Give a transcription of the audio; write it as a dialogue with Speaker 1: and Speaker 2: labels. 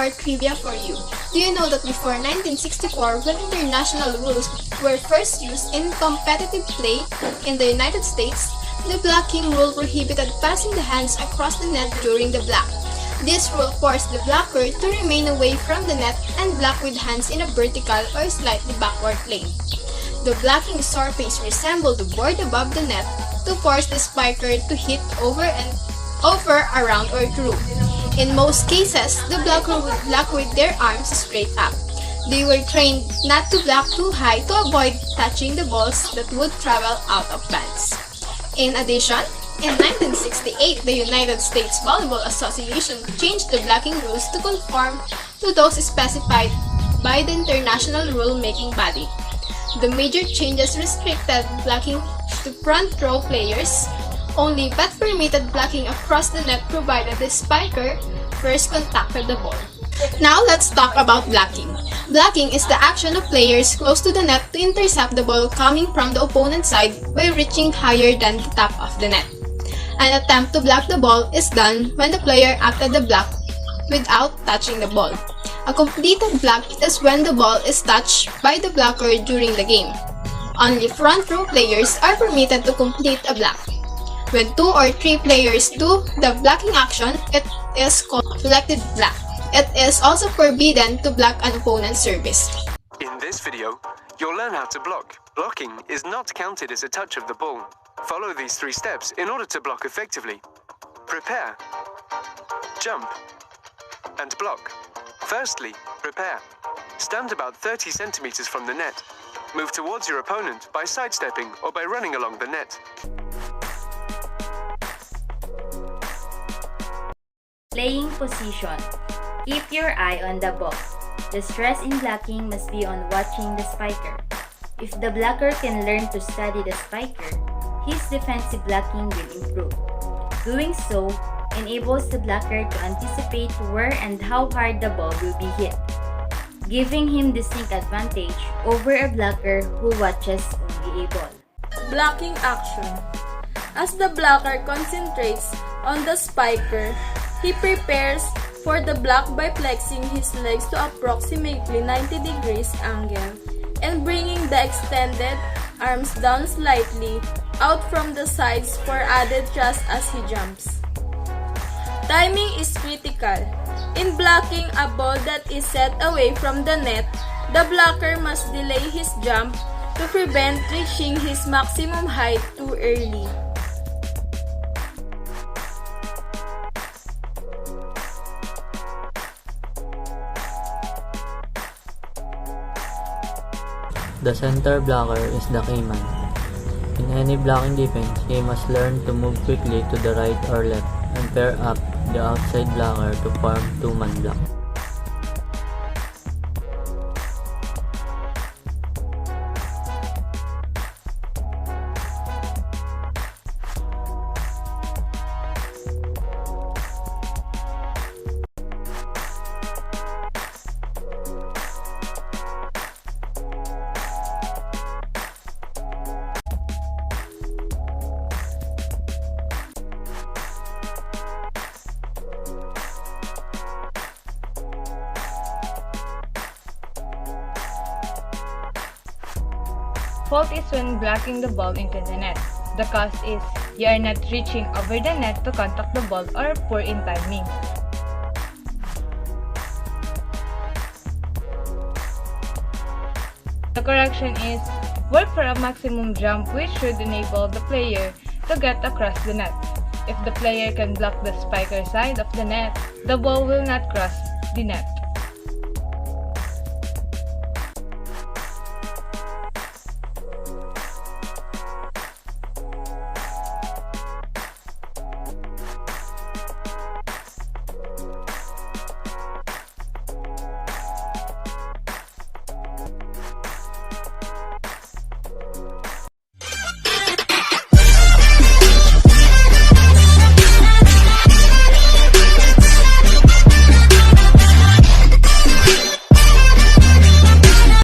Speaker 1: sport trivia for you. Do you know that before 1964, when international rules were first used in competitive play in the United States, the blocking rule prohibited passing the hands across the net during the block. This rule forced the blocker to remain away from the net and block with hands in a vertical or slightly backward plane. The blocking surface resembled the board above the net to force the spiker to hit over, around, or through. In most cases, the blocker would block with their arms straight up. They were trained not to block too high to avoid touching the balls that would travel out of bounds. In addition, in 1968, the United States Volleyball Association changed the blocking rules to conform to those specified by the international rule-making body. The major changes restricted blocking to front row players only but permitted blocking across the net provided the spiker first contacted the ball. Now let's talk about blocking. Blocking is the action of players close to the net to intercept the ball coming from the opponent's side by reaching higher than the top of the net. An attempt to block the ball is done when the player acted the block without touching the ball. A completed block is when the ball is touched by the blocker during the game. Only front row players are permitted to complete a block. When 2 or 3 players do the blocking action, it is called collective block. It is also forbidden to block an opponent's service.
Speaker 2: In this video, you'll learn how to block. Blocking is not counted as a touch of the ball. Follow these 3 steps in order to block effectively. Prepare, jump, and block. Firstly, prepare. Stand about 30 centimeters from the net. Move towards your opponent by sidestepping or by running along the net.
Speaker 3: Playing position. Keep your eye on the ball. The stress in blocking must be on watching the spiker. If the blocker can learn to study the spiker, his defensive blocking will improve. Doing so enables the blocker to anticipate where and how hard the ball will be hit, giving him distinct advantage over a blocker who watches only a ball.
Speaker 4: Blocking action. As the blocker concentrates on the spiker, he prepares for the block by flexing his legs to approximately 90 degrees angle and bringing the extended arms down slightly out from the sides for added thrust as he jumps. Timing is critical. In blocking a ball that is set away from the net, the blocker must delay his jump to prevent reaching his maximum height too early.
Speaker 5: The center blocker is the key man. In any blocking defense, he must learn to move quickly to the right or left and pair up the outside blocker to form two-man block.
Speaker 6: Fault is when blocking the ball into the net. The cause is you are not reaching over the net to contact the ball or poor in timing. The correction is work for a maximum jump which should enable the player to get across the net. If the player can block the spiker side of the net, the ball will not cross the net.